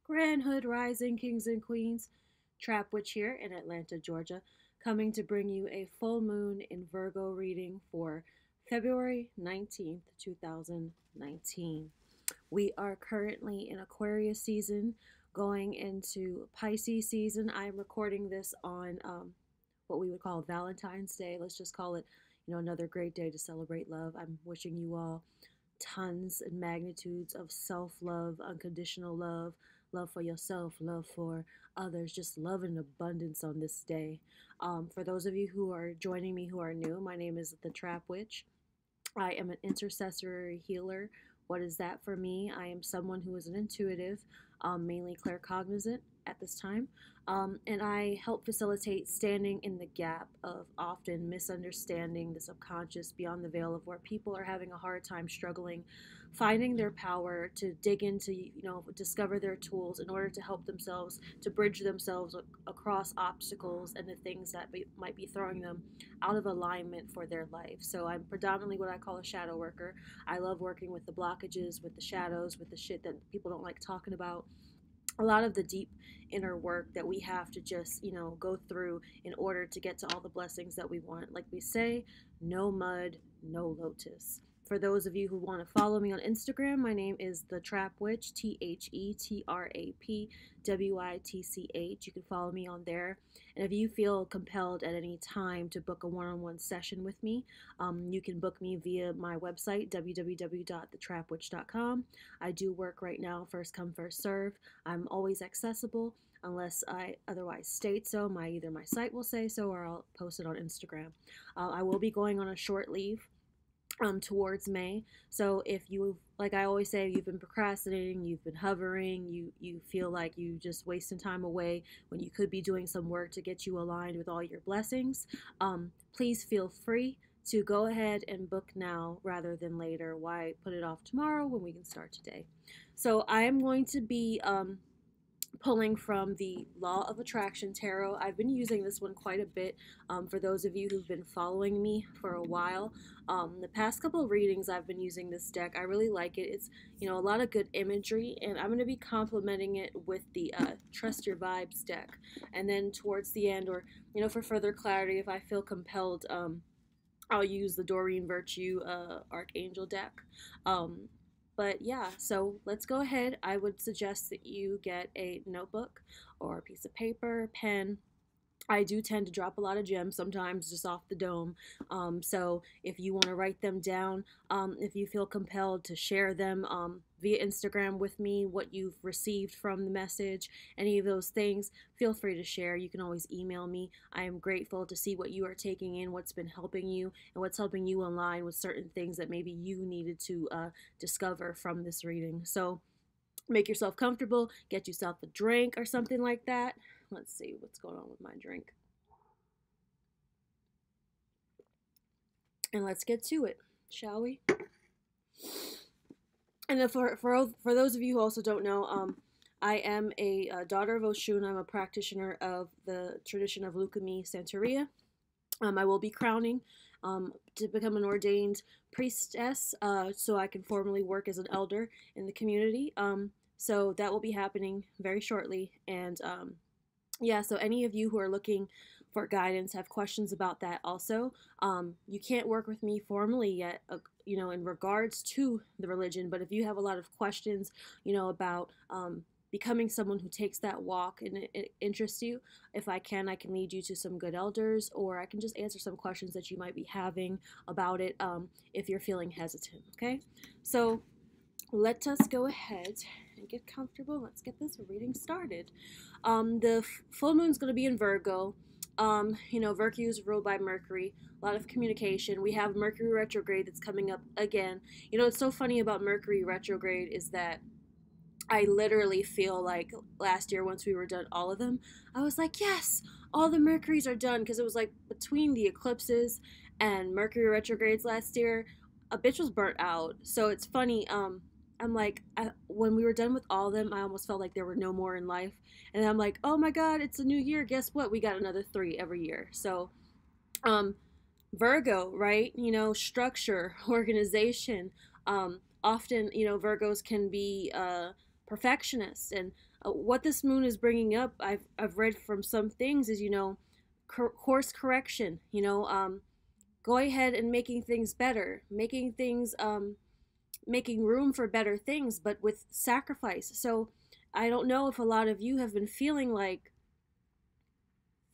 Grand Hood Rising, kings and queens. Trap Witch here in Atlanta, Georgia, coming to bring you a full moon in Virgo reading for February 19th, 2019. We are currently in Aquarius season, going into Pisces season. I am recording this on what we would call Valentine's Day. Let's just call it, another great day to celebrate love. I'm wishing you all tons and magnitudes of self-love, unconditional love, love for yourself, love for others, just love in abundance on this day. For those of you who are joining me who are new, my name is the Trap Witch. I am an intercessory healer. What is that for me? I am someone who is an intuitive, mainly claircognizant at this time, and I help facilitate standing in the gap of often misunderstanding the subconscious beyond the veil of where people are having a hard time struggling, finding their power to dig into, discover their tools in order to help themselves, to bridge themselves across obstacles and the things that might be throwing them out of alignment for their life. So I'm predominantly what I call a shadow worker. I love working with the blockages, with the shadows, with the shit that people don't like talking about. A lot of the deep inner work that we have to just, go through in order to get to all the blessings that we want. Like we say, no mud, no lotus. For those of you who want to follow me on Instagram, my name is The Trap Witch, TheTrapWitch. You can follow me on there. And if you feel compelled at any time to book a one-on-one session with me, you can book me via my website, www.thetrapwitch.com. I do work right now, first come, first serve. I'm always accessible unless I otherwise state so. Either my site will say so or I'll post it on Instagram. I will be going on a short leave towards May. So if you, like I always say, you've been procrastinating, you've been hovering, you feel like you just wasting time away when you could be doing some work to get you aligned with all your blessings, please feel free to go ahead and book now rather than later. Why put it off tomorrow when we can start today? So I am going to be pulling from the Law of Attraction Tarot. I've been using this one quite a bit for those of you who've been following me for a while. The past couple of readings I've been using this deck. I really like it. It's, a lot of good imagery, and I'm going to be complementing it with the Trust Your Vibes deck. And then towards the end, or, for further clarity, if I feel compelled, I'll use the Doreen Virtue Archangel deck. But yeah, so let's go ahead. I would suggest that you get a notebook or a piece of paper, pen. I do tend to drop a lot of gems sometimes just off the dome. So if you want to write them down, if you feel compelled to share them via Instagram with me, what you've received from the message, any of those things, feel free to share. You can always email me. I am grateful to see what you are taking in, what's been helping you, and what's helping you align with certain things that maybe you needed to discover from this reading. So make yourself comfortable, get yourself a drink or something like that. Let's see what's going on with my drink. And let's get to it, shall we? And then for those of you who also don't know, I am a daughter of Oshun. I'm a practitioner of the tradition of Lukumi Santeria. I will be crowning to become an ordained priestess, so I can formally work as an elder in the community. So that will be happening very shortly. And yeah, so any of you who are looking for guidance, have questions about that also, you can't work with me formally yet, in regards to the religion, but if you have a lot of questions, about becoming someone who takes that walk and it interests you, if I can lead you to some good elders, or I can just answer some questions that you might be having about it if you're feeling hesitant, okay? So let us go ahead and get comfortable. Let's get this reading started. The full moon's going to be in Virgo. Virgo is ruled by Mercury. A lot of communication. We have Mercury retrograde that's coming up again. What's so funny about Mercury retrograde is that I literally feel like last year, once we were done all of them, I was like, yes, all the Mercuries are done, because it was like between the eclipses and Mercury retrogrades last year, a bitch was burnt out. So it's funny, I'm like, when we were done with all of them, I almost felt like there were no more in life. And I'm like, oh my God, it's a new year. Guess what? We got another 3 every year. So, Virgo, right? Structure, organization. Often, Virgos can be perfectionist. And what this moon is bringing up, I've read from some things, is, course correction, go ahead and making things better, making things, making room for better things, but with sacrifice. So I don't know if a lot of you have been feeling like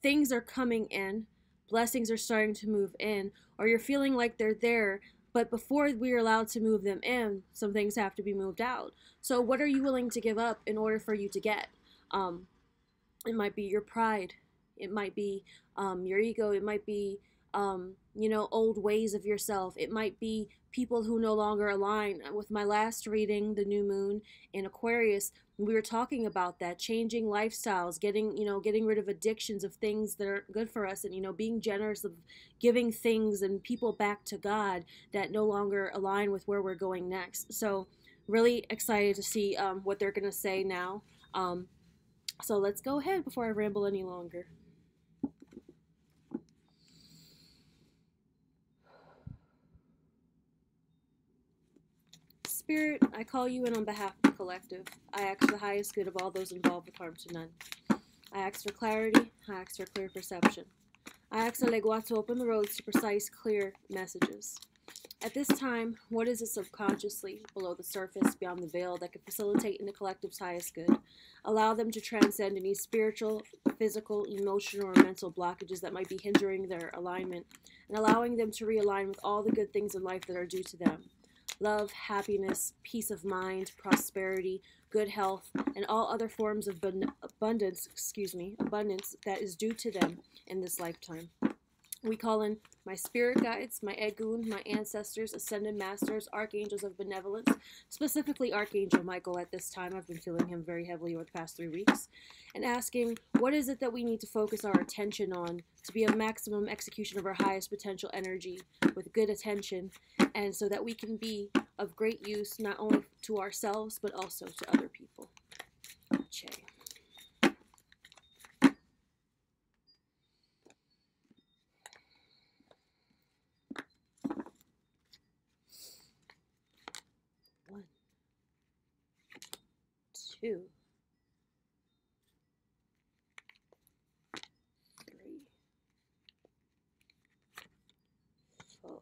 things are coming in, blessings are starting to move in, or you're feeling like they're there, but before we're allowed to move them in, some things have to be moved out. So what are you willing to give up in order for you to get? It might be your pride. It might be your ego. It might be, old ways of yourself. It might be people who no longer align. With my last reading, the new moon in Aquarius, we were talking about that, changing lifestyles, getting rid of addictions of things that aren't good for us, and, being generous of giving things and people back to God that no longer align with where we're going next. So really excited to see what they're going to say now. So let's go ahead before I ramble any longer. Spirit, I call you in on behalf of the collective. I ask for the highest good of all those involved with harm to none. I ask for clarity. I ask for clear perception. I ask Alegua to open the roads to precise, clear messages. At this time, what is it subconsciously, below the surface, beyond the veil, that can facilitate in the collective's highest good? Allow them to transcend any spiritual, physical, emotional, or mental blockages that might be hindering their alignment, and allowing them to realign with all the good things in life that are due to them. Love, happiness, peace of mind, prosperity, good health, and all other forms of abundance that is due to them in this lifetime. We call in my spirit guides, my Egun, my ancestors, ascended masters, archangels of benevolence, specifically Archangel Michael at this time. I've been feeling him very heavily over the past 3 weeks, and asking what is it that we need to focus our attention on to be a maximum execution of our highest potential energy with good attention, and so that we can be of great use not only to ourselves but also to other people. Che. One, two, three, four.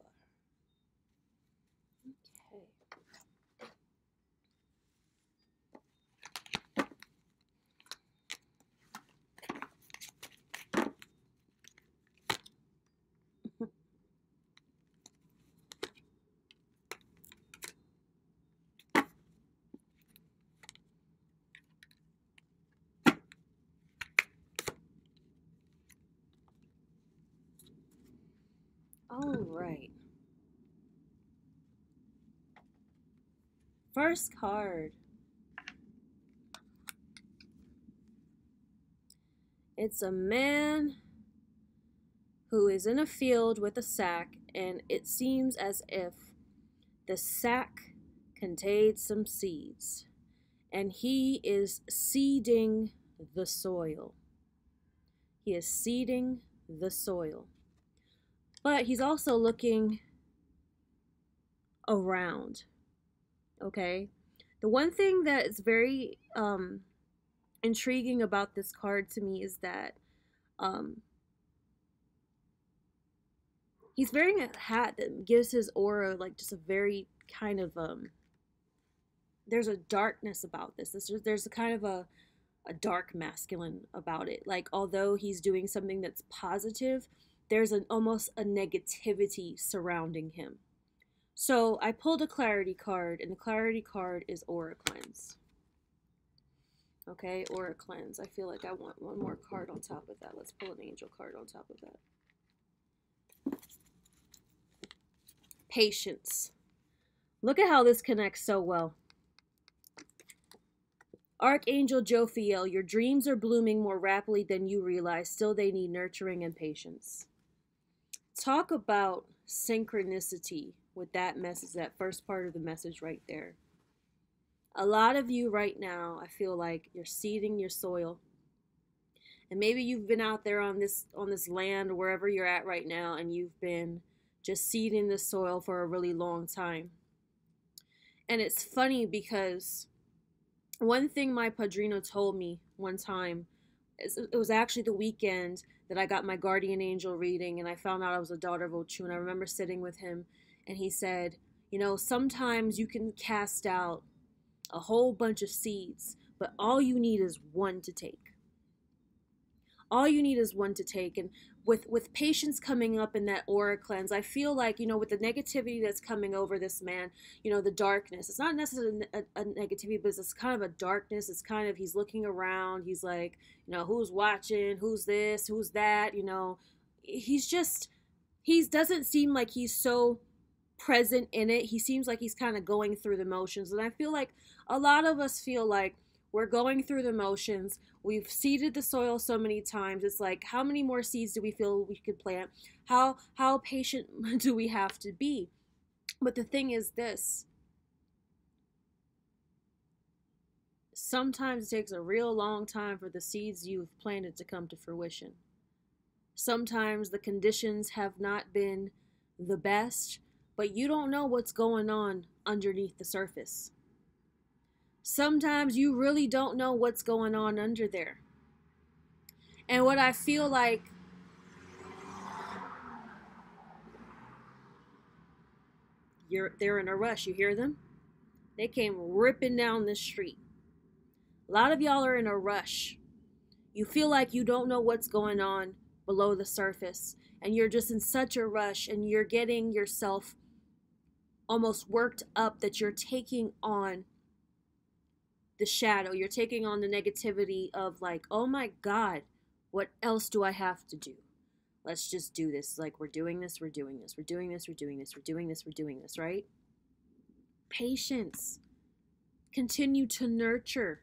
Okay. All right. First card. It's a man who is in a field with a sack, and it seems as if the sack contained some seeds, and he is seeding the soil. He is seeding the soil. But he's also looking around, okay? The one thing that is very intriguing about this card to me is that he's wearing a hat that gives his aura like just a very kind of there's a darkness about this. There's a kind of a dark masculine about it. Like, although he's doing something that's positive, there's almost a negativity surrounding him. So I pulled a clarity card, and the clarity card is Aura Cleanse. Okay, Aura Cleanse. I feel like I want one more card on top of that. Let's pull an angel card on top of that. Patience. Look at how this connects so well. Archangel Jophiel, your dreams are blooming more rapidly than you realize. Still, they need nurturing and patience. Talk about synchronicity with that message, that first part of the message right there. A lot of you right now, I feel like you're seeding your soil. And maybe you've been out there on this land or wherever you're at right now, and you've been just seeding the soil for a really long time. And it's funny because One thing my padrino told me one time, it was actually the weekend that I got my guardian angel reading, and I found out I was a daughter of Ochu. And I remember sitting with him, and he said, you know, sometimes you can cast out a whole bunch of seeds, but all you need is one to take. All you need is one to take. And with patience coming up in that aura cleanse, I feel like, you know, with the negativity that's coming over this man, you know, the darkness, it's not necessarily a negativity, but it's kind of a darkness. It's kind of, he's looking around, he's like, you know, who's watching, who's this, who's that, you know, he's just, he doesn't seem like he's so present in it. He seems like he's kind of going through the motions. And I feel like a lot of us feel like we're going through the motions. We've seeded the soil so many times. It's like, how many more seeds do we feel we could plant? How patient do we have to be? But the thing is this. Sometimes it takes a real long time for the seeds you've planted to come to fruition. Sometimes the conditions have not been the best, but you don't know what's going on underneath the surface. Sometimes you really don't know what's going on under there. And what I feel like, they're in a rush. You hear them? They came ripping down the street. A lot of y'all are in a rush. You feel like you don't know what's going on below the surface, and you're just in such a rush, and you're getting yourself almost worked up that you're taking on the shadow. You're taking on the negativity of like, oh my God, what else do I have to do? Let's just do this. Like, we're doing this, we're doing this, we're doing this, we're doing this, we're doing this, we're doing this, right? Patience. Continue to nurture.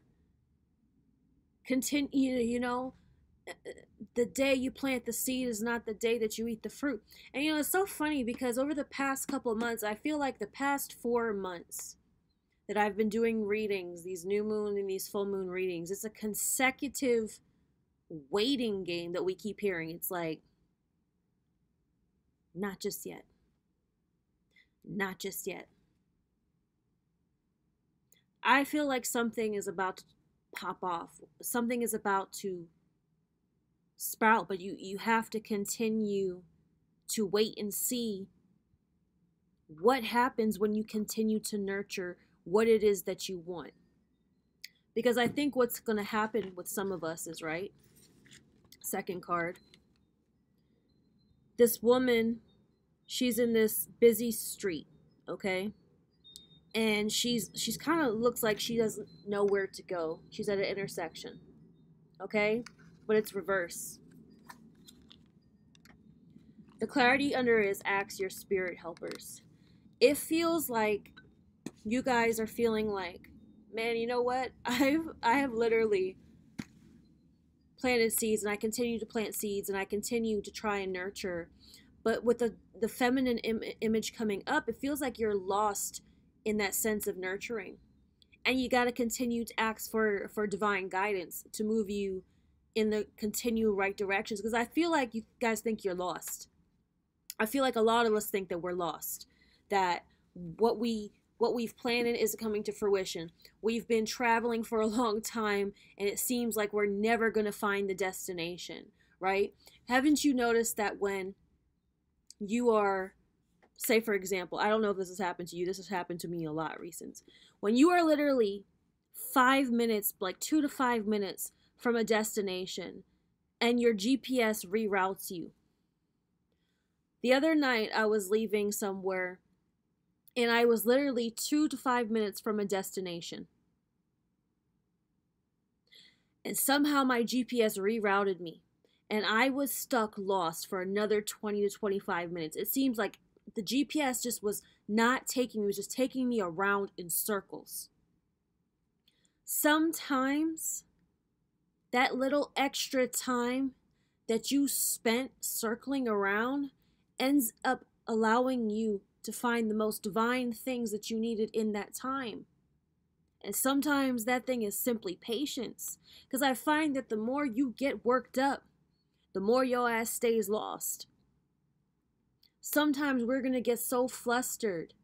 Continue, you know, the day you plant the seed is not the day that you eat the fruit. And you know, it's so funny because over the past couple of months, I feel like the past 4 months that I've been doing readings, these new moon and these full moon readings, it's a consecutive waiting game that we keep hearing. It's like, not just yet. Not just yet. I feel like something is about to pop off. Something is about to sprout, but you have to continue to wait and see what happens when you continue to nurture what it is that you want. Because I think what's going to happen with some of us is, right? Second card. This woman, she's in this busy street, okay? And she's kind of looks like she doesn't know where to go. She's at an intersection, okay? But it's reverse. The clarity under is ask your spirit helpers. It feels like you guys are feeling like, man, you know what? I have literally planted seeds, and I continue to plant seeds, and I continue to try and nurture. But with the feminine image coming up, it feels like you're lost in that sense of nurturing. And you got to continue to ask for divine guidance to move you in the continue right directions. Because I feel like you guys think you're lost. I feel like a lot of us think that we're lost. That what we've planned isn't coming to fruition. We've been traveling for a long time, and it seems like we're never going to find the destination, right? Haven't you noticed that when you are, say for example, I don't know if this has happened to you, this has happened to me a lot recent. When you are literally 5 minutes, like 2 to 5 minutes from a destination, and your GPS reroutes you. The other night I was leaving somewhere, and I was literally 2 to 5 minutes from a destination. And somehow my GPS rerouted me. And I was stuck lost for another 20 to 25 minutes. It seems like the GPS just was not taking me, it was just taking me around in circles. Sometimes that little extra time that you spent circling around ends up allowing you to find the most divine things that you needed in that time. And sometimes that thing is simply patience. Because I find that the more you get worked up, the more your ass stays lost. Sometimes we're going to get so flustered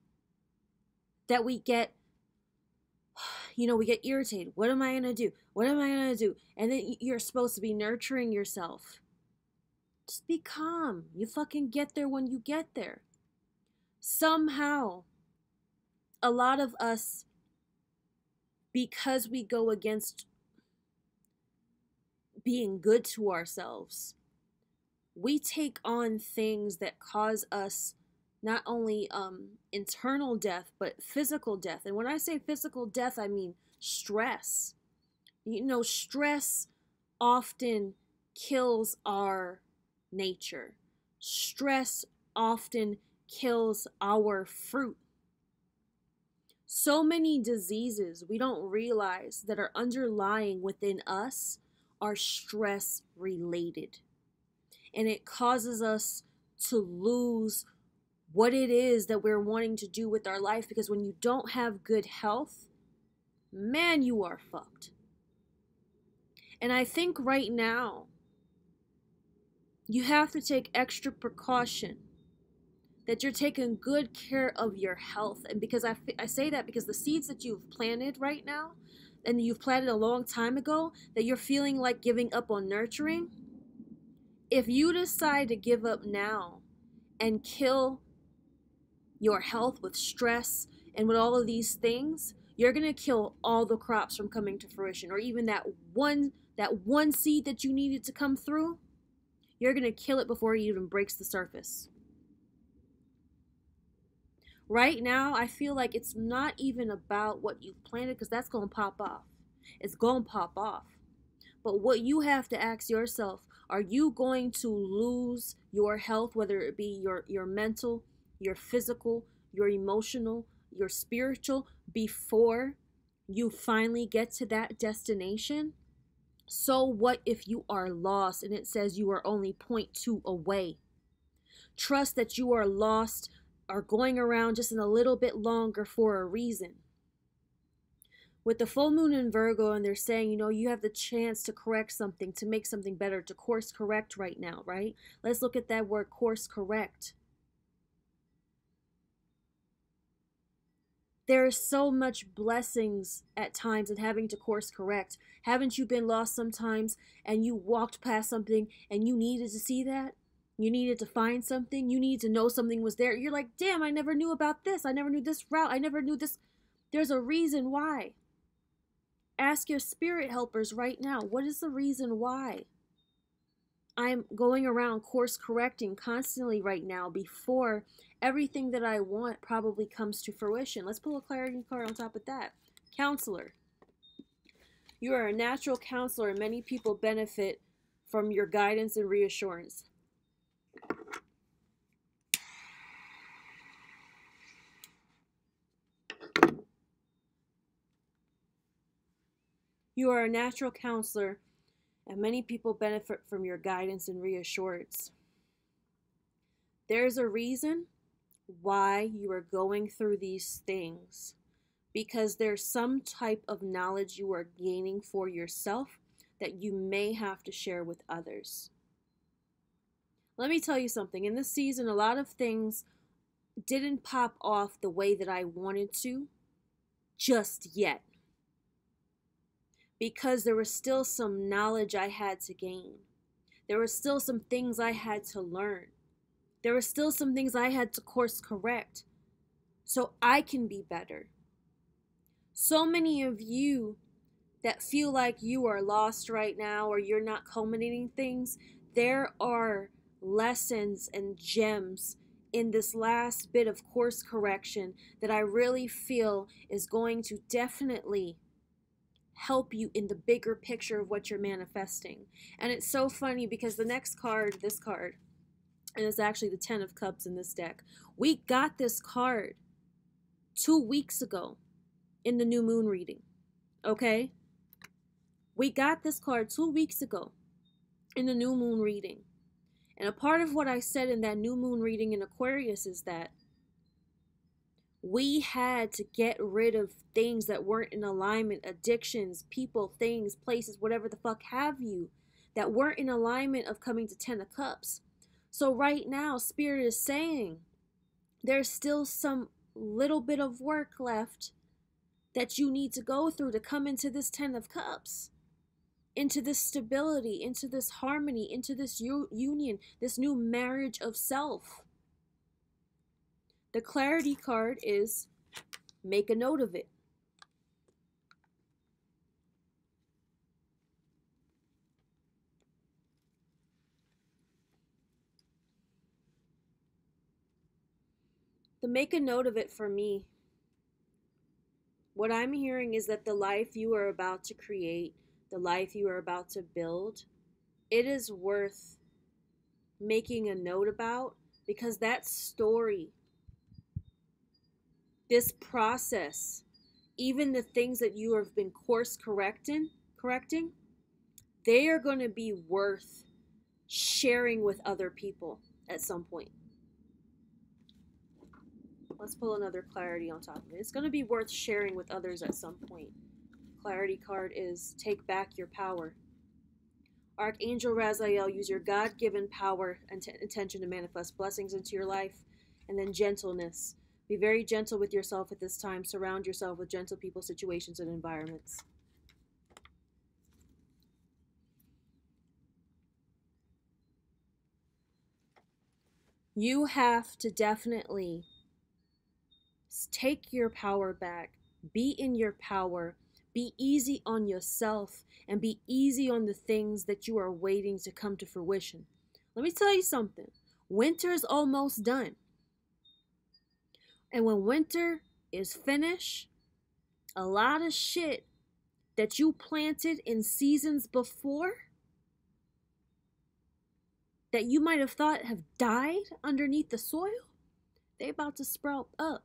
that we get, we get irritated. What am I going to do? What am I going to do? And then you're supposed to be nurturing yourself. Just be calm. You fucking get there when you get there. Somehow, a lot of us, because we go against being good to ourselves, we take on things that cause us not only internal death, but physical death. And when I say physical death, I mean stress. Stress often kills our nature. Stress often kills our fruit. So many diseases we don't realize that are underlying within us are stress related. And it causes us to lose what it is that we're wanting to do with our life, because when you don't have good health, man, you are fucked. And I think right now, you have to take extra precaution that you're taking good care of your health. And because I say that because the seeds that you've planted right now, and you've planted a long time ago, that you're feeling like giving up on nurturing, if you decide to give up now and kill your health with stress and with all of these things, you're going to kill all the crops from coming to fruition. Or even that one seed that you needed to come through, you're going to kill it before it even breaks the surface. Right now, I feel like it's not even about what you've planted, because that's going to pop off. It's going to pop off. But what you have to ask yourself, are you going to lose your health, whether it be your mental, your physical, your emotional, your spiritual, before you finally get to that destination? So what if you are lost and it says you are only 0.2 away? Trust that you are lost, are going around just in a little bit longer for a reason. With the full moon in Virgo, and they're saying, you have the chance to correct something, to make something better, to course correct right now, right? Let's look at that word, course correct. There is so much blessings at times in having to course correct. Haven't you been lost sometimes and you walked past something and you needed to see that? You needed to find something. You needed to know something was there. You're like, damn, I never knew about this. I never knew this route. I never knew this. There's a reason why. Ask your spirit helpers right now, what is the reason why I'm going around course correcting constantly right now before everything that I want probably comes to fruition? Let's pull a clarity card on top of that. Counselor. You are a natural counselor, and many people benefit from your guidance and reassurance. You are a natural counselor, and many people benefit from your guidance and reassurance. There's a reason why you are going through these things, because there's some type of knowledge you are gaining for yourself that you may have to share with others. Let me tell you something. In this season, a lot of things didn't pop off the way that I wanted to just yet, because there was still some knowledge I had to gain. There were still some things I had to learn. There were still some things I had to course correct so I can be better. So many of you that feel like you are lost right now, or you're not culminating things, there are lessons and gems in this last bit of course correction that I really feel is going to definitely help you in the bigger picture of what you're manifesting. And it's so funny because the next card, this card, and it's actually the 10 of Cups in this deck. We got this card 2 weeks ago in the new moon reading, okay? We got this card 2 weeks ago in the new moon reading. And a part of what I said in that new moon reading in Aquarius is that we had to get rid of things that weren't in alignment, addictions, people, things, places, whatever the fuck have you, that weren't in alignment of coming to 10 of Cups. So right now, Spirit is saying there's still some little bit of work left that you need to go through to come into this 10 of Cups, into this stability, into this harmony, into this union, this new marriage of self. The clarity card is make a note of it. The make a note of it for me, what I'm hearing is that the life you are about to create, the life you are about to build, it is worth making a note about, because that story, this process, even the things that you have been course correcting, they are going to be worth sharing with other people at some point. Let's pull another clarity on top of it. It's going to be worth sharing with others at some point. Clarity card is take back your power. Archangel Raziel, use your God-given power and intention to manifest blessings into your life. And then gentleness. Be very gentle with yourself at this time. Surround yourself with gentle people, situations, and environments. You have to definitely take your power back. Be in your power. Be easy on yourself and be easy on the things that you are waiting to come to fruition. Let me tell you something. Winter's almost done. And when winter is finished, a lot of shit that you planted in seasons before that you might have thought have died underneath the soil, they about to sprout up.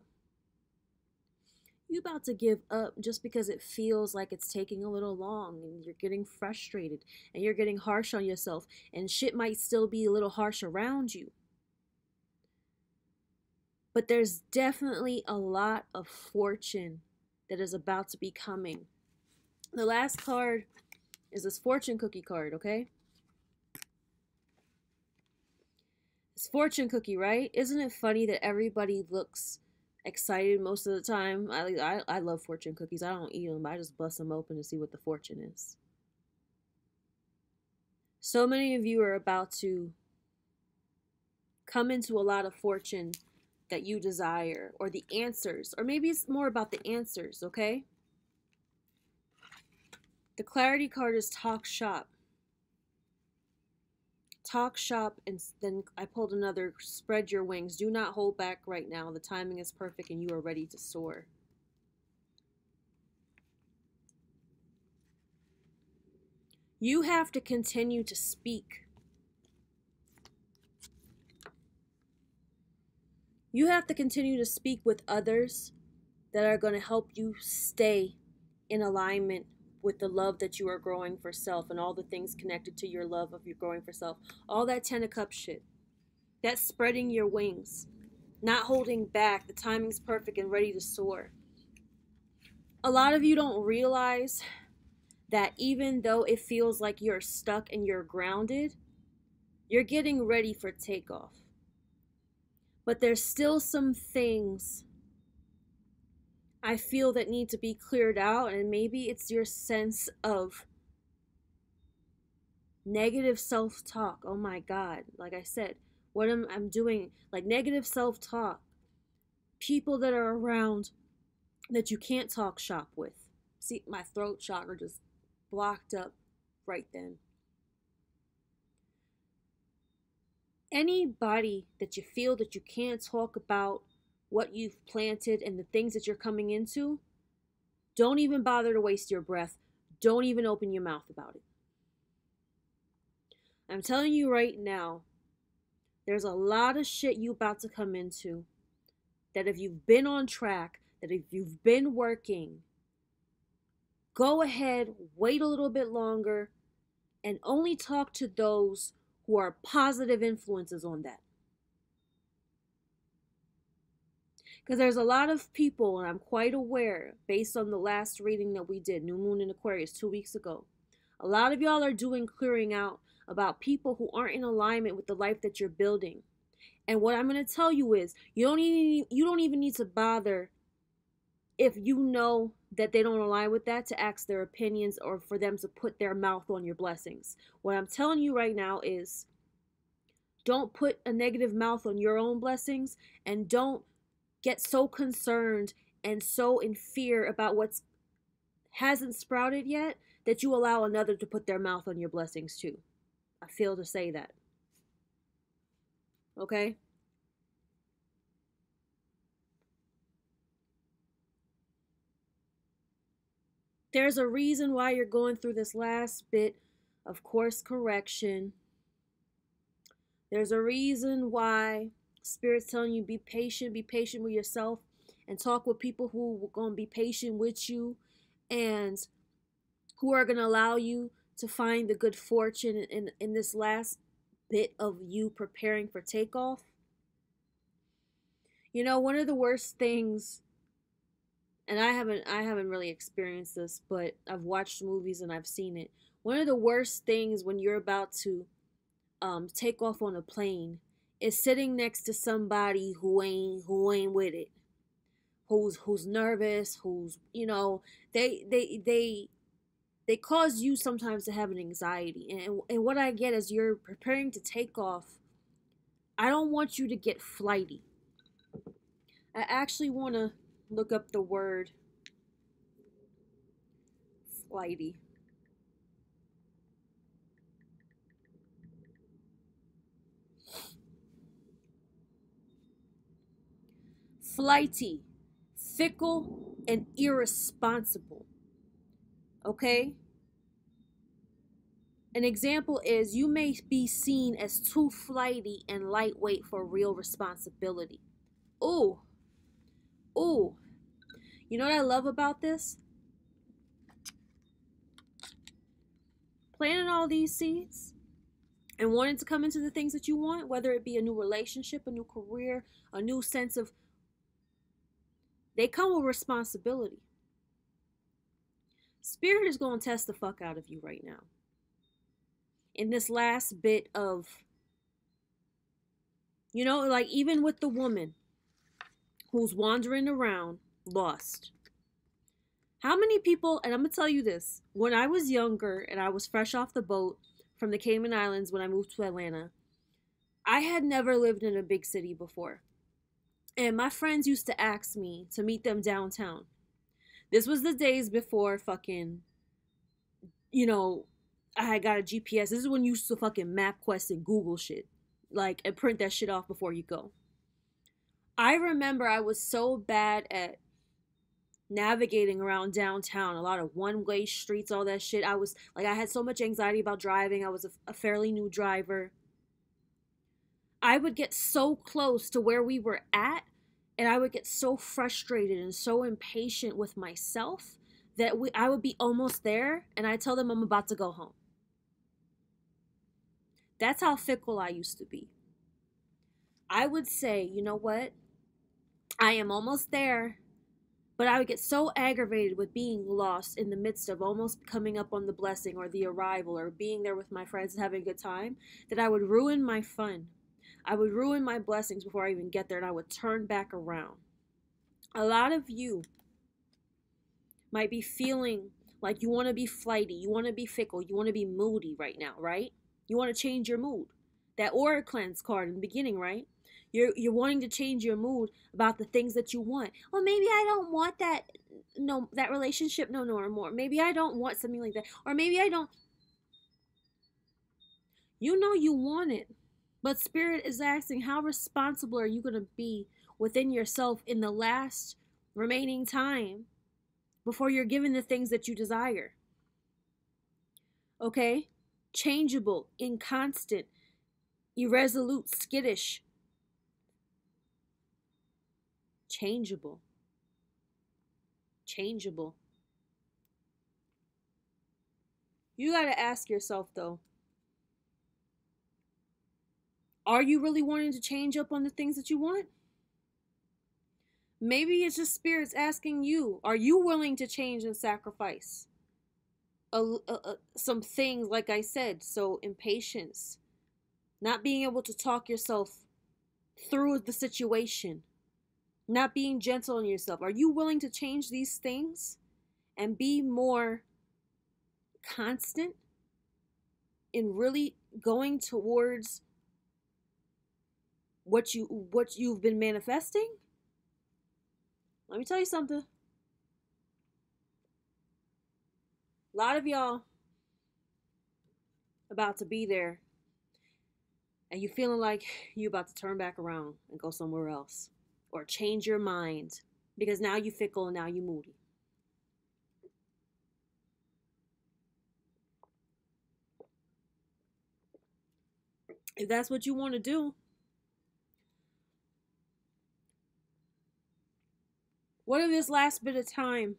You about to give up just because it feels like it's taking a little long and you're getting frustrated and you're getting harsh on yourself and shit might still be a little harsh around you. But there's definitely a lot of fortune that is about to be coming. The last card is this fortune cookie card, okay? It's fortune cookie, right? Isn't it funny that everybody looks excited most of the time? I love fortune cookies. I don't eat them. I just bust them open to see what the fortune is. So many of you are about to come into a lot of fortune that you desire, or the answers, or maybe it's more about the answers, okay? The clarity card is talk shop. Talk shop, and then I pulled another, spread your wings. Do not hold back right now. The timing is perfect and you are ready to soar. You have to continue to speak. You have to continue to speak with others that are going to help you stay in alignment with the love that you are growing for self and all the things connected to your love of your growing for self. All that 10 of Cups shit. That's spreading your wings. Not holding back. The timing's perfect and ready to soar. A lot of you don't realize that even though it feels like you're stuck and you're grounded, you're getting ready for takeoff. But there's still some things I feel that need to be cleared out, and maybe it's your sense of negative self-talk. Oh my God. Like I said, what I'm doing, like negative self-talk. People that are around that you can't talk shop with. See, my throat chakra just blocked up right then. Anybody that you feel that you can't talk about what you've planted and the things that you're coming into, don't even bother to waste your breath. Don't even open your mouth about it. I'm telling you right now, there's a lot of shit you about to come into that if you've been on track, that if you've been working, go ahead, wait a little bit longer, and only talk to those who are positive influences on that. Because there's a lot of people, and I'm quite aware, based on the last reading that we did, New Moon in Aquarius 2 weeks ago, a lot of y'all are doing clearing out about people who aren't in alignment with the life that you're building. And what I'm going to tell you is, you don't even need to bother if you know that they don't align with that, to ask their opinions or for them to put their mouth on your blessings. What I'm telling you right now is don't put a negative mouth on your own blessings, and don't get so concerned and so in fear about what's hasn't sprouted yet that you allow another to put their mouth on your blessings too. I feel to say that. Okay? There's a reason why you're going through this last bit of course correction. There's a reason why Spirit's telling you be patient with yourself, and talk with people who are going to be patient with you and who are going to allow you to find the good fortune in this last bit of you preparing for takeoff. You know, one of the worst things, and I haven't really experienced this, but I've watched movies and I've seen it. One of the worst things when you're about to take off on a plane is sitting next to somebody who ain't with it, who's nervous, who's, you know, they cause you sometimes to have an anxiety. And what I get is you're preparing to take off. I don't want you to get flighty. I actually want to look up the word flighty. Flighty, fickle, and irresponsible. Okay? An example is you may be seen as too flighty and lightweight for real responsibility. Ooh, ooh. You know what I love about this? Planting all these seeds and wanting to come into the things that you want, whether it be a new relationship, a new career, a new sense of, they come with responsibility. Spirit is going to test the fuck out of you right now. In this last bit of, you know, like even with the woman who's wandering around lost. How many people, and I'm going to tell you this, when I was younger and I was fresh off the boat from the Cayman Islands when I moved to Atlanta, I had never lived in a big city before. And my friends used to ask me to meet them downtown. This was the days before fucking, you know, I had got a GPS. This is when you used to fucking MapQuest and Google shit. Like, and print that shit off before you go. I remember I was so bad at navigating around downtown, a lot of one-way streets, all that shit. I was like, I had so much anxiety about driving. I was a fairly new driver. I would get so close to where we were at, and I would get so frustrated and so impatient with myself that I would be almost there, and I tell them I'm about to go home. That's how fickle I used to be. I would say, you know what? I am almost there. But I would get so aggravated with being lost in the midst of almost coming up on the blessing or the arrival or being there with my friends and having a good time that I would ruin my fun. I would ruin my blessings before I even get there, and I would turn back around. A lot of you might be feeling like you want to be flighty, you want to be fickle, you want to be moody right now, right? You want to change your mood. That aura cleanse card in the beginning, right? You're wanting to change your mood about the things that you want. Well, maybe I don't want that, no, that relationship no more. Maybe I don't want something like that. Or maybe I don't. You know you want it. But Spirit is asking, how responsible are you going to be within yourself in the last remaining time before you're given the things that you desire? Okay? Changeable, inconstant, irresolute, skittish. Changeable. You got to ask yourself, though, are you really wanting to change up on the things that you want? Maybe it's just Spirit's asking you, are you willing to change and sacrifice some things, like I said? So impatience, not being able to talk yourself through the situation, Not being gentle on yourself. Are you willing to change these things and be more constant in really going towards what you've been manifesting? Let me tell you something. A lot of y'all about to be there, and you feeling like you about to turn back around and go somewhere else or change your mind because now you fickle and now you moody. If that's what you want to do, what if this last bit of time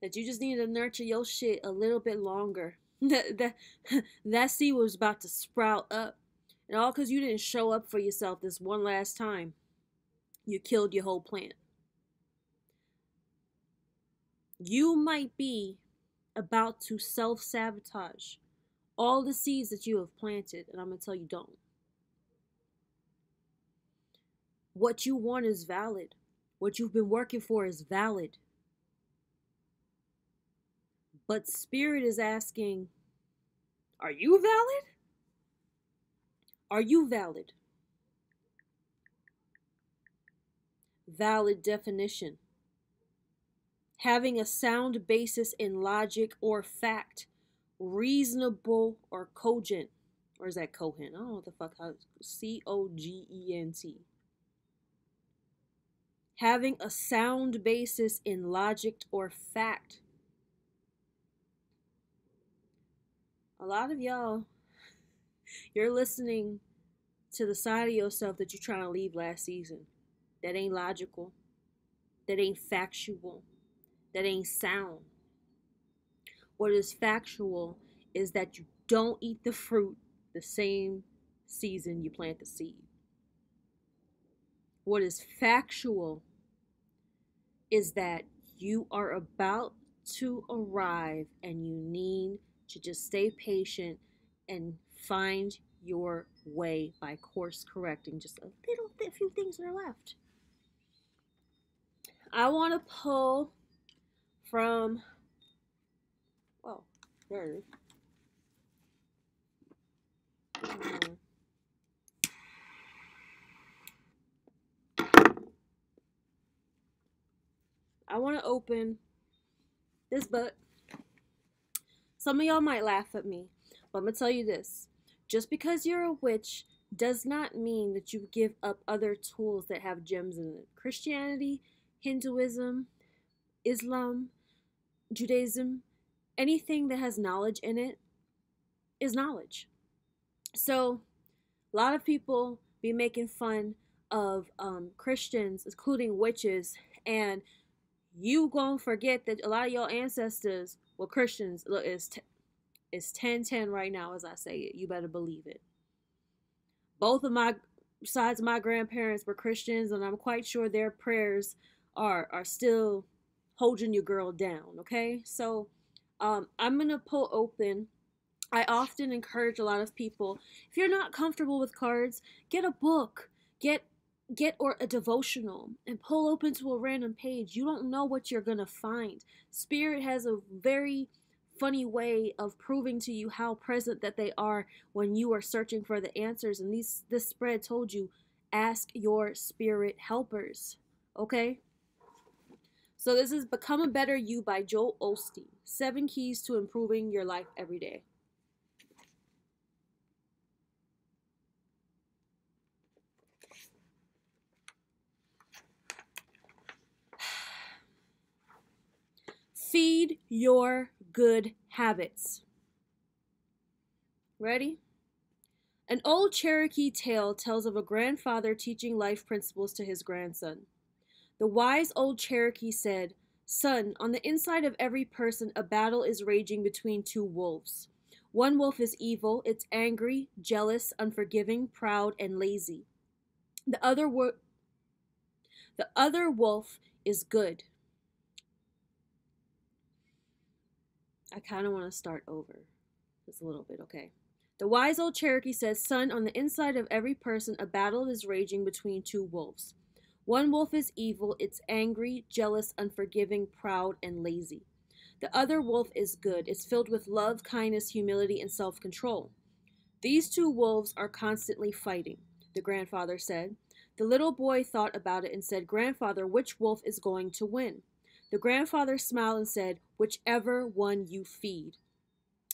that you just need to nurture your shit a little bit longer? that seed was about to sprout up, and all because you didn't show up for yourself this one last time, you killed your whole plant. You might be about to self-sabotage all the seeds that you have planted, and I'm gonna tell you, don't. What you want is valid. What you've been working for is valid. But Spirit is asking, are you valid? Are you valid? Valid definition. Having a sound basis in logic or fact, reasonable or cogent. Or is that cogent? I don't know what the fuck. Cogent. Having a sound basis in logic or fact. A lot of y'all, you're listening to the side of yourself that you're trying to leave last season. That ain't logical. That ain't factual. That ain't sound. What is factual is that you don't eat the fruit the same season you plant the seed. What is factual is that you are about to arrive and you need to just stay patient and find your way by course correcting just a little bit, few things that are left. I want to pull from, oh, there it is. I want to open this book. Some of y'all might laugh at me, but I'm going to tell you this. Just because you're a witch does not mean that you give up other tools that have gems in it. Christianity, Hinduism, Islam, Judaism, anything that has knowledge in it is knowledge. So a lot of people be making fun of Christians, including witches, and you gonna forget that a lot of your ancestors were Christians. Look, it's 10-10 right now as I say it. You better believe it. Both of my sides of my grandparents were Christians, and I'm quite sure their prayers are still holding your girl down, okay? So I'm going to pull open. I often encourage a lot of people, if you're not comfortable with cards, get a book, get or a devotional and pull open to a random page. You don't know what you're going to find. Spirit has a very funny way of proving to you how present that they are when you are searching for the answers. And this spread told you, ask your spirit helpers. Okay? So this is Become a Better You by Joel Osteen. 7 Keys to Improving Your Life Every Day. Feed your good habits. Ready? An old Cherokee tale tells of a grandfather teaching life principles to his grandson. The wise old Cherokee said, "Son, on the inside of every person, a battle is raging between 2 wolves. One wolf is evil. It's angry, jealous, unforgiving, proud, and lazy. The other wolf is good." I kind of want to start over just a little bit, okay? The wise old Cherokee says, "Son, on the inside of every person, a battle is raging between 2 wolves. One wolf is evil, it's angry, jealous, unforgiving, proud, and lazy. The other wolf is good, it's filled with love, kindness, humility, and self control. These two wolves are constantly fighting, the grandfather said. The little boy thought about it and said, Grandfather, which wolf is going to win? The grandfather smiled and said, Whichever one you feed.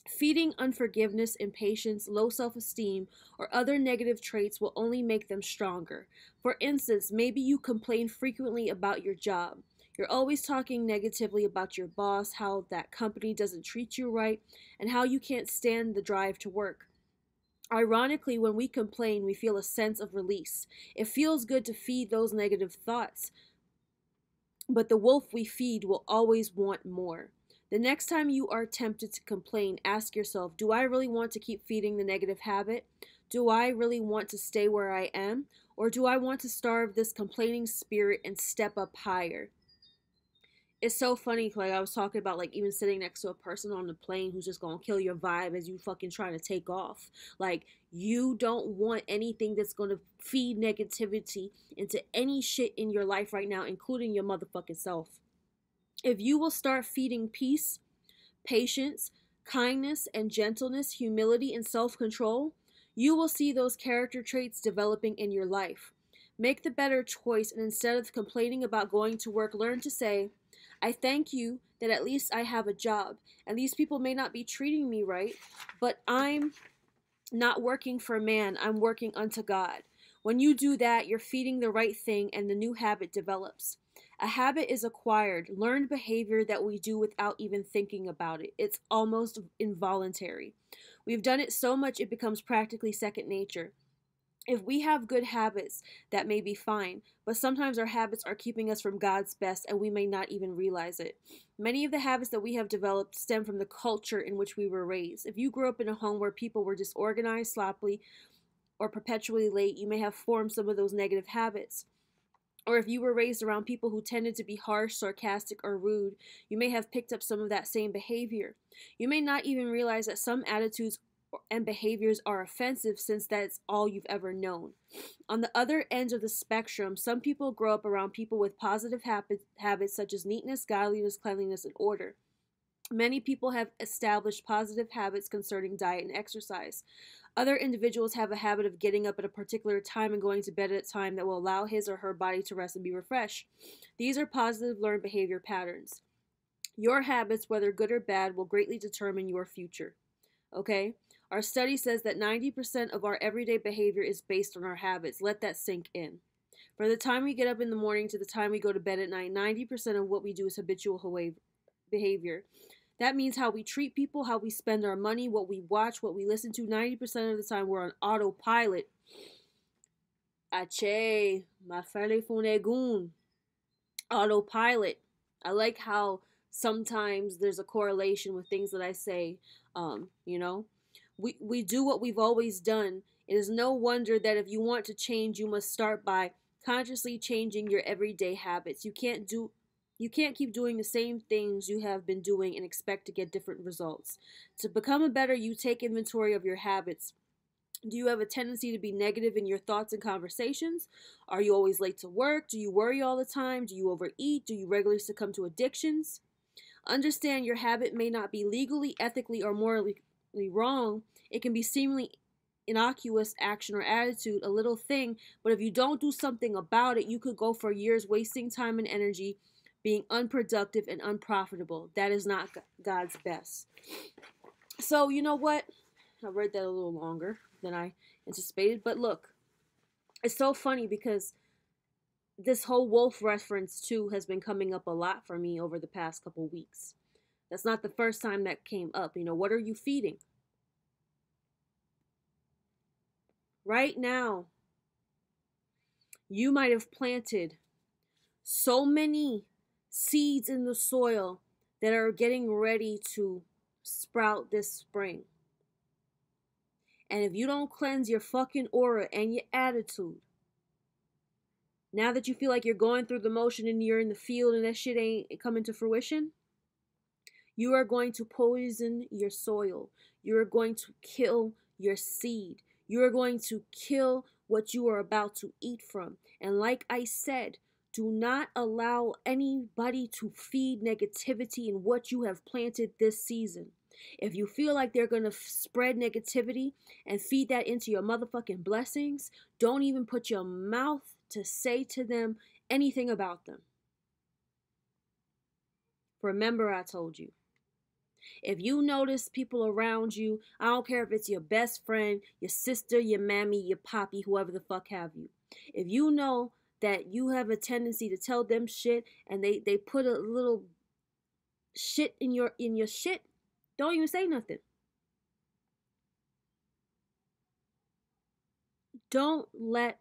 Feeding unforgiveness, impatience, low self esteem, or other negative traits will only make them stronger. For instance, maybe you complain frequently about your job. You're always talking negatively about your boss, how that company doesn't treat you right, and how you can't stand the drive to work. Ironically, when we complain, we feel a sense of release. It feels good to feed those negative thoughts, but the wolf we feed will always want more. The next time you are tempted to complain, ask yourself, do I really want to keep feeding the negative habit? Do I really want to stay where I am? Or do I want to starve this complaining spirit and step up higher? It's so funny, like I was talking about, like even sitting next to a person on the plane who's just gonna kill your vibe as you fucking trying to take off. Like, you don't want anything that's gonna feed negativity into any shit in your life right now, including your motherfucking self. If you will start feeding peace, patience, kindness, and gentleness, humility, and self control, you will see those character traits developing in your life. Make the better choice, and instead of complaining about going to work, learn to say, I thank you that at least I have a job, and these people may not be treating me right, but I'm not working for man, I'm working unto God. When you do that, you're feeding the right thing, and the new habit develops. A habit is acquired, learned behavior that we do without even thinking about it. It's almost involuntary. We've done it so much it becomes practically second nature. If we have good habits, that may be fine, but sometimes our habits are keeping us from God's best and we may not even realize it. Many of the habits that we have developed stem from the culture in which we were raised. If you grew up in a home where people were disorganized, sloppy, or perpetually late, you may have formed some of those negative habits. Or if you were raised around people who tended to be harsh, sarcastic, or rude, you may have picked up some of that same behavior. You may not even realize that some attitudes and behaviors are offensive since that's all you've ever known. On the other end of the spectrum, some people grow up around people with positive habits such as neatness, godliness, cleanliness, and order. Many people have established positive habits concerning diet and exercise. Other individuals have a habit of getting up at a particular time and going to bed at a time that will allow his or her body to rest and be refreshed. These are positive learned behavior patterns. Your habits, whether good or bad, will greatly determine your future. Okay? Our study says that 90% of our everyday behavior is based on our habits. Let that sink in. From the time we get up in the morning to the time we go to bed at night, 90% of what we do is habitual behavior. That means how we treat people, how we spend our money, what we watch, what we listen to. 90% of the time we're on autopilot. Ache, ma fele funegun. Autopilot. I like how sometimes there's a correlation with things that I say. You know, we do what we've always done. It is no wonder that if you want to change, you must start by consciously changing your everyday habits. You can't keep doing the same things you have been doing and expect to get different results. To become a better you, take inventory of your habits. Do you have a tendency to be negative in your thoughts and conversations? Are you always late to work? Do you worry all the time? Do you overeat? Do you regularly succumb to addictions? Understand your habit may not be legally, ethically, or morally wrong. It can be seemingly innocuous action or attitude, a little thing, but if you don't do something about it, you could go for years wasting time and energy, being unproductive and unprofitable. That is not God's best. So, you know what? I read that a little longer than I anticipated, but look, it's so funny because this whole wolf reference too has been coming up a lot for me over the past couple weeks. That's not the first time that came up. You know, what are you feeding? Right now, you might have planted so many seeds in the soil that are getting ready to sprout this spring. And if you don't cleanse your fucking aura and your attitude, now that you feel like you're going through the motion and you're in the field and that shit ain't coming to fruition, you are going to poison your soil. You are going to kill your seed. You are going to kill what you are about to eat from. And like I said, Do not allow anybody to feed negativity in what you have planted this season. If you feel like they're going to spread negativity and feed that into your motherfucking blessings, don't even put your mouth to say to them anything about them. Remember, I told you. If you notice people around you, I don't care if it's your best friend, your sister, your mammy, your poppy, whoever the fuck have you. If you know that you have a tendency to tell them shit and they put a little shit in your shit, don't even say nothing. Don't let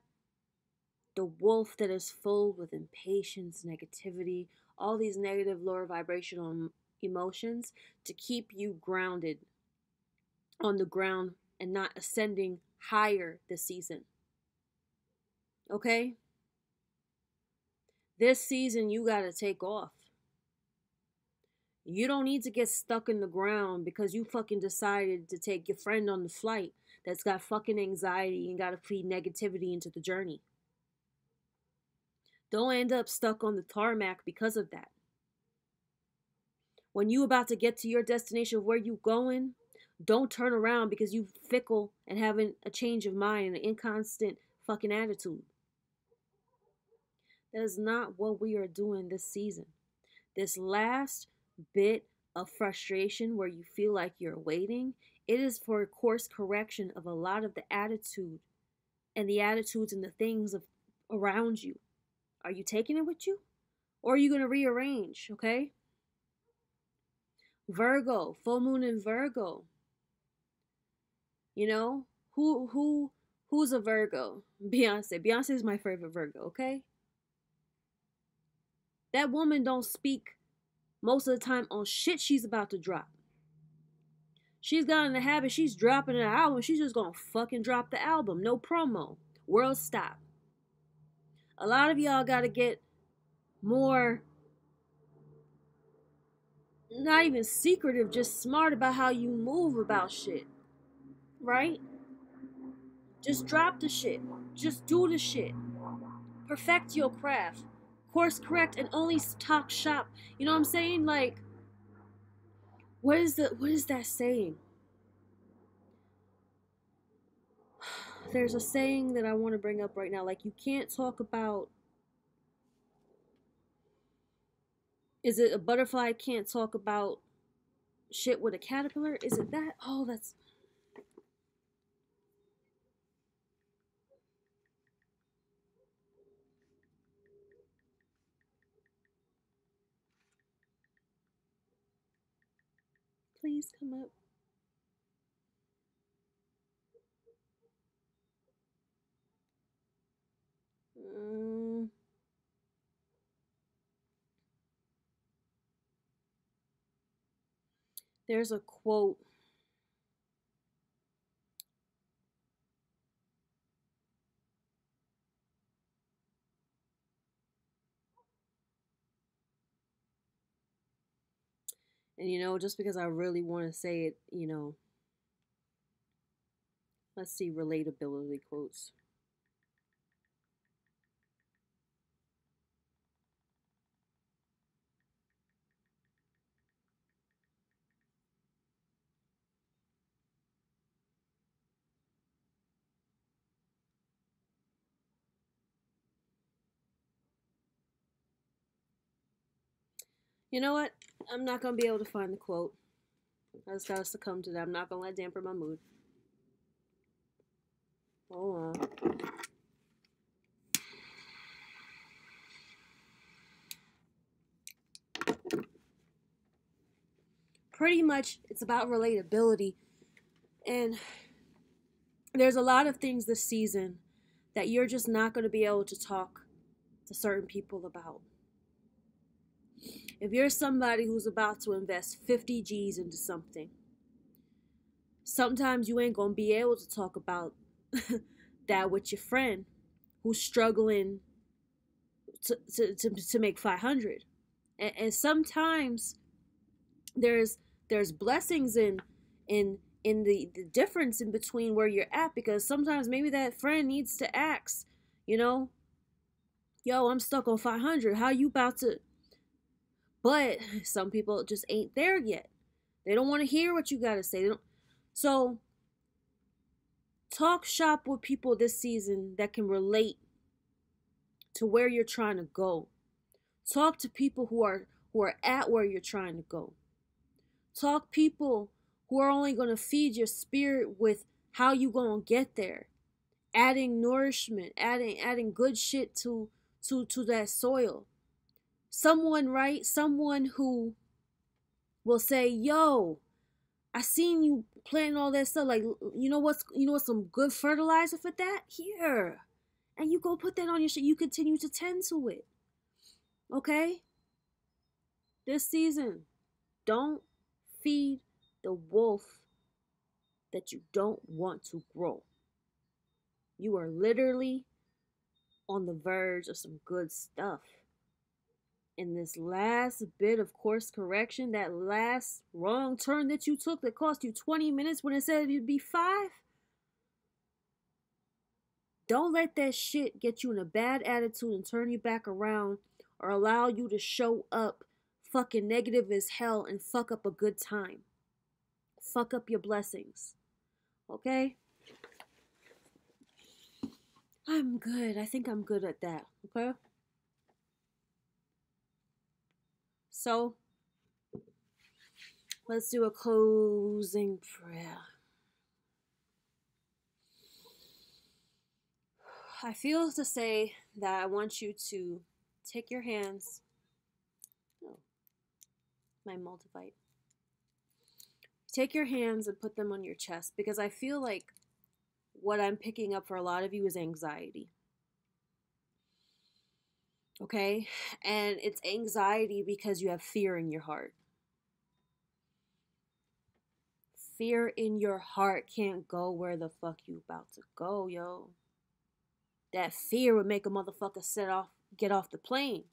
the wolf that is full with impatience, negativity, all these negative lower vibrational emotions to keep you grounded on the ground and not ascending higher this season. Okay? This season you got to take off. You don't need to get stuck in the ground because you fucking decided to take your friend on the flight that's got fucking anxiety and got to feed negativity into the journey. Don't end up stuck on the tarmac because of that. When you about to get to your destination of where you going, don't turn around because you fickle and having a change of mind and an inconstant fucking attitude. That is not what we are doing this season. This last bit of frustration where you feel like you're waiting, it is for a course correction of a lot of the attitude and the attitudes and the things around you. Are you taking it with you? Or are you going to rearrange, okay? Virgo, full moon in Virgo. You know, who's a Virgo? Beyonce. Beyonce is my favorite Virgo, okay? That woman don't speak most of the time on shit she's about to drop. She's got in the habit, she's dropping an album, she's just gonna fucking drop the album. No promo. World stop. A lot of y'all gotta get more, not even secretive, just smart about how you move about shit. Right? Just drop the shit. Just do the shit. Perfect your craft. Course correct and only talk shop. You know what I'm saying? Like, what is that saying? There's a saying that I want to bring up right now. Like, you can't talk about, is it a butterfly can't talk about shit with a caterpillar? Is it that? Oh, that's, please come up. There's a quote. And you know, just because I really want to say it, you know, let's see relatability quotes. You know what? I'm not going to be able to find the quote. I just got to succumb to that. I'm not going to let it dampen my mood. Hold on. Pretty much, it's about relatability. And there's a lot of things this season that you're just not going to be able to talk to certain people about. If you're somebody who's about to invest 50 G's into something, sometimes you ain't going to be able to talk about that with your friend who's struggling to make 500. And sometimes there's blessings in the difference in between where you're at, because sometimes maybe that friend needs to ask, you know, Yo, I'm stuck on 500. How you about to? But some people just ain't there yet. They don't want to hear what you got to say. They don't. So talk shop with people this season that can relate to where you're trying to go. Talk to people who are at where you're trying to go. Talk people who are only going to feed your spirit with how you going to get there. Adding nourishment, adding good shit to that soil. Someone, right? Someone who will say, "Yo, I seen you planting all that stuff. Like, what's some good fertilizer for that? Here." And you go put that on your shit. You continue to tend to it. Okay? This season, don't feed the wolf that you don't want to grow. You are literally on the verge of some good stuff. And this last bit of course correction, that last wrong turn that you took that cost you 20 minutes when it said it'd be 5, don't let that shit get you in a bad attitude and turn you back around or allow you to show up fucking negative as hell and fuck up a good time. Fuck up your blessings. Okay? I'm good. I think I'm good at that. Okay? So, let's do a closing prayer. I feel to say that I want you to take your hands. Oh, my multivite. Take your hands and put them on your chest because I feel like what I'm picking up for a lot of you is anxiety. Okay? And it's anxiety because you have fear in your heart. Fear in your heart can't go where the fuck you about to go, yo. That fear would make a motherfucker get off the plane.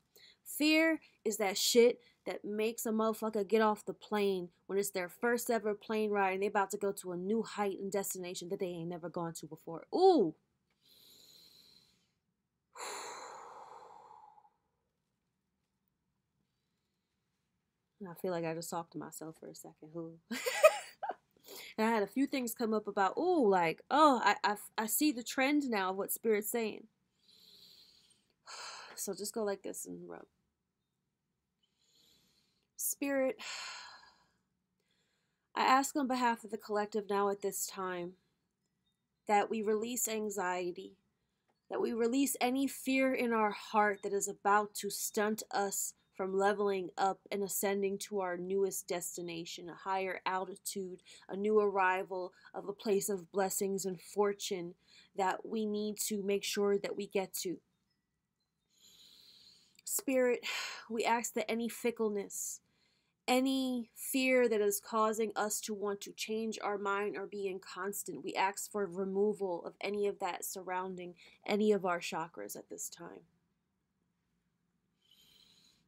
Fear is that shit that makes a motherfucker get off the plane when it's their first ever plane ride and they about to go to a new height and destination that they ain't never gone to before. Ooh. I feel like I just talked to myself for a second. Ooh. And I had a few things come up about, I see the trend now of what Spirit's saying. So just go like this and rub. Spirit, I ask on behalf of the collective now at this time that we release anxiety, that we release any fear in our heart that is about to stunt us from leveling up and ascending to our newest destination, a higher altitude, a new arrival of a place of blessings and fortune that we need to make sure that we get to. Spirit, we ask that any fickleness, any fear that is causing us to want to change our mind or be inconstant, we ask for removal of any of that surrounding any of our chakras at this time.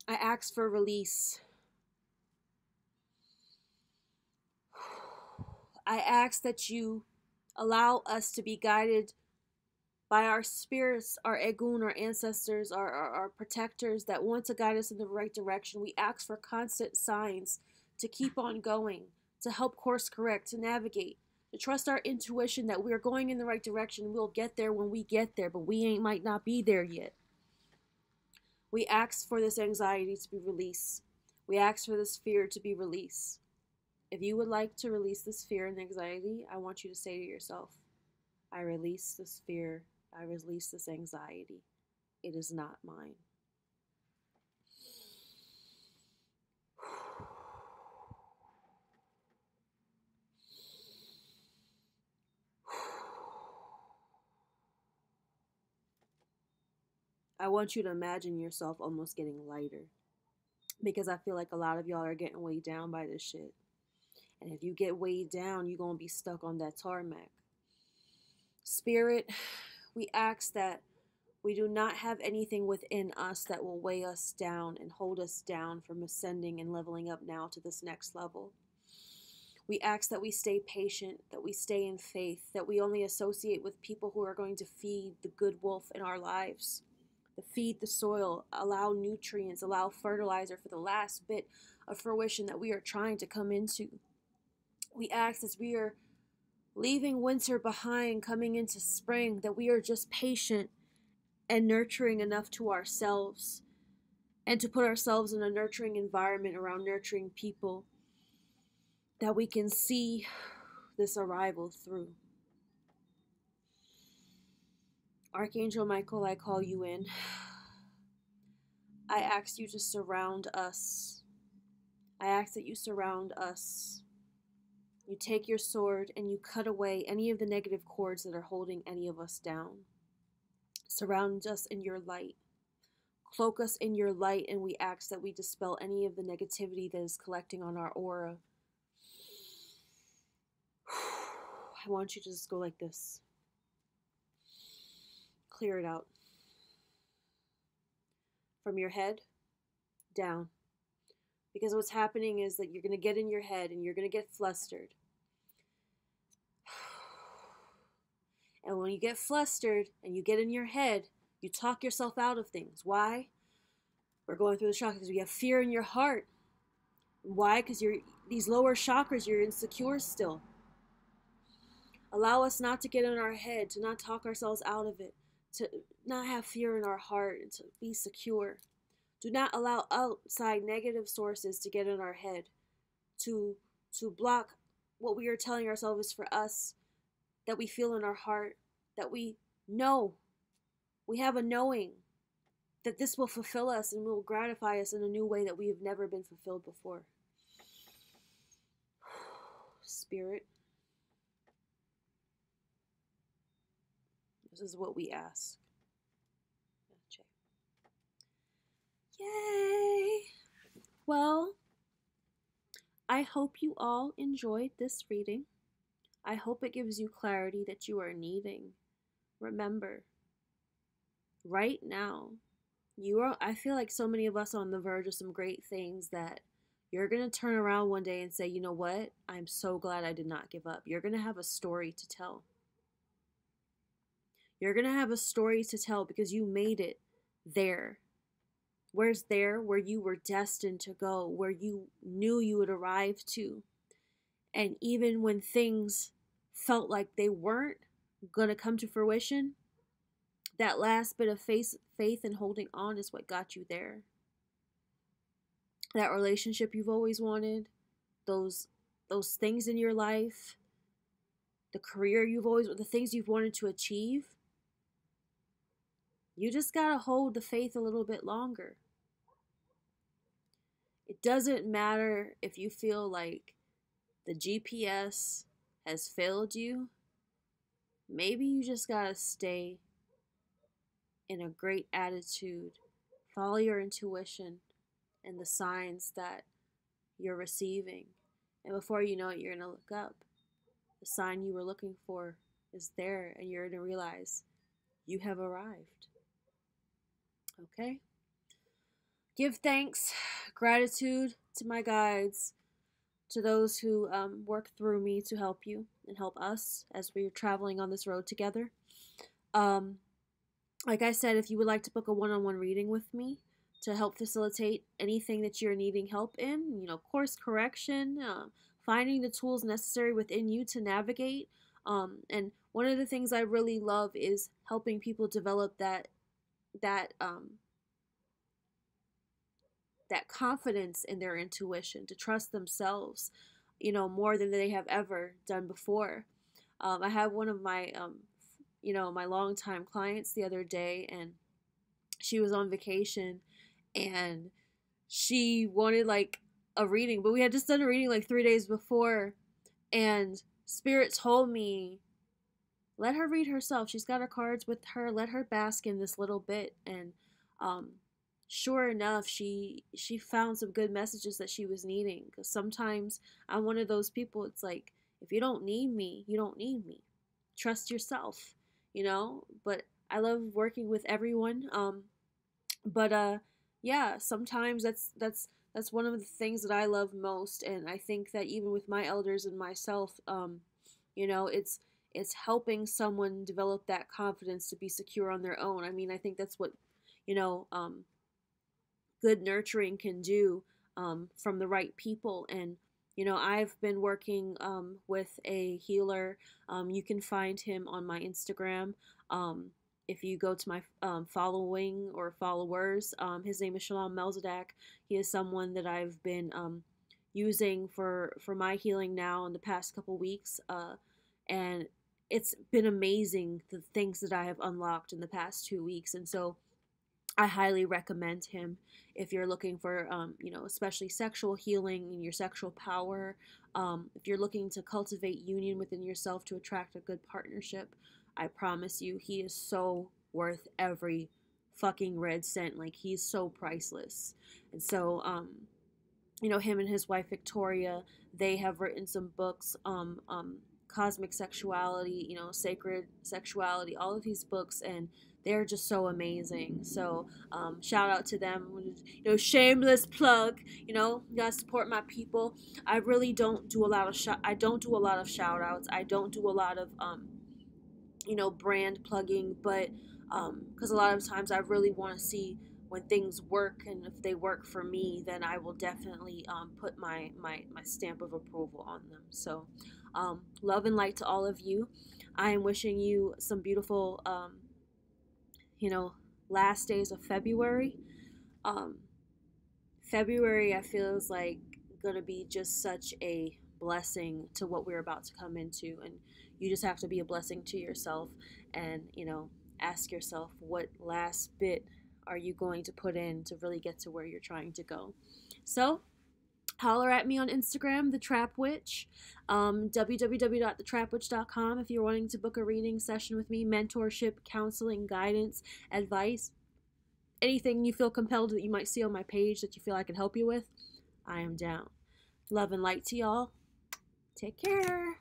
I ask for release. I ask that you allow us to be guided by our spirits, our Egun, our ancestors, our protectors that want to guide us in the right direction. We ask for constant signs to keep on going, to help course correct, to navigate, to trust our intuition that we're going in the right direction. We'll get there when we get there, but we might not be there yet. We ask for this anxiety to be released. We ask for this fear to be released. If you would like to release this fear and anxiety, I want you to say to yourself, I release this fear. I release this anxiety. It is not mine. I want you to imagine yourself almost getting lighter, because I feel like a lot of y'all are getting weighed down by this shit. And if you get weighed down, you're going to be stuck on that tarmac. Spirit, we ask that we do not have anything within us that will weigh us down and hold us down from ascending and leveling up now to this next level. We ask that we stay patient, that we stay in faith, that we only associate with people who are going to feed the good wolf in our lives, to feed the soil, allow nutrients, allow fertilizer for the last bit of fruition that we are trying to come into. We ask as we are leaving winter behind, coming into spring, that we are just patient and nurturing enough to ourselves, and to put ourselves in a nurturing environment around nurturing people, that we can see this arrival through. Archangel Michael, I call you in. I ask you to surround us. I ask that you surround us. You take your sword and you cut away any of the negative cords that are holding any of us down. Surround us in your light. Cloak us in your light, and we ask that we dispel any of the negativity that is collecting on our aura. I want you to just go like this. Clear it out. From your head down. Because what's happening is that you're going to get in your head and you're going to get flustered. And when you get flustered and you get in your head, you talk yourself out of things. Why? We're going through the chakras because you have fear in your heart. Why? Because these lower chakras, you're insecure still. Allow us not to get in our head, to not talk ourselves out of it, to not have fear in our heart, and to be secure. Do not allow outside negative sources to get in our head, to block what we are telling ourselves is for us, that we feel in our heart, that we know. We have a knowing that this will fulfill us and will gratify us in a new way that we have never been fulfilled before. Spirit, this is what we ask. Yay! Well, I hope you all enjoyed this reading. I hope it gives you clarity that you are needing. Remember, right now, I feel like so many of us are on the verge of some great things that you're going to turn around one day and say, you know what? I'm so glad I did not give up. You're going to have a story to tell. You're going to have a story to tell because you made it there. Where's there? Where you were destined to go, where you knew you would arrive to. And even when things felt like they weren't going to come to fruition, that last bit of faith and holding on is what got you there. That relationship you've always wanted, those things in your life, the career the things you've wanted to achieve, you just got to hold the faith a little bit longer. It doesn't matter if you feel like the GPS has failed you. Maybe you just got to stay in a great attitude, follow your intuition and the signs that you're receiving. And before you know it, you're going to look up. The sign you were looking for is there, and you're going to realize you have arrived. Okay? Give thanks, gratitude to my guides, to those who work through me to help you and help us as we're traveling on this road together. Like I said, if you would like to book a one-on-one reading with me to help facilitate anything that you're needing help in, course correction, finding the tools necessary within you to navigate. And one of the things I really love is helping people develop that confidence in their intuition, to trust themselves, more than they have ever done before. I have one of my, my longtime clients the other day, and she was on vacation, and she wanted like a reading, but we had just done a reading like 3 days before, and Spirit told me, let her read herself. She's got her cards with her. Let her bask in this little bit. And sure enough, she found some good messages that she was needing. Because sometimes I'm one of those people, it's like, if you don't need me, you don't need me. Trust yourself, But I love working with everyone. Yeah, sometimes that's one of the things that I love most. And I think that even with my elders and myself, it's helping someone develop that confidence to be secure on their own. I mean, I think that's what you know, good nurturing can do from the right people. And I've been working with a healer. You can find him on my Instagram. um, if you go to my following or followers, his name is Shalom Melzadek. He is someone that I've been using for my healing now in the past couple weeks, and it's been amazing the things that I have unlocked in the past 2 weeks. And so I highly recommend him if you're looking for, especially sexual healing and your sexual power. If you're looking to cultivate union within yourself to attract a good partnership, I promise you, he is so worth every fucking red cent. Like, he's so priceless. And so, him and his wife Victoria, they have written some books, cosmic sexuality, sacred sexuality, all of these books, and they're just so amazing. So shout out to them. Shameless plug. You gotta support my people. I really don't do a lot of I don't do a lot of shout outs. I don't do a lot of brand plugging, but because a lot of times I really want to see when things work, and if they work for me, then I will definitely put my stamp of approval on them. So love and light to all of you. I am wishing you some beautiful last days of February. um, February, I feel, is like gonna be just such a blessing to what we're about to come into, and you just have to be a blessing to yourself, and ask yourself, what last bit are you going to put in to really get to where you're trying to go. So holler at me on Instagram, The Trap Witch, www.thetrapwitch.com if you're wanting to book a reading session with me, mentorship, counseling, guidance, advice, anything you feel compelled that you might see on my page that you feel I can help you with. I am down. Love and light to y'all. Take care.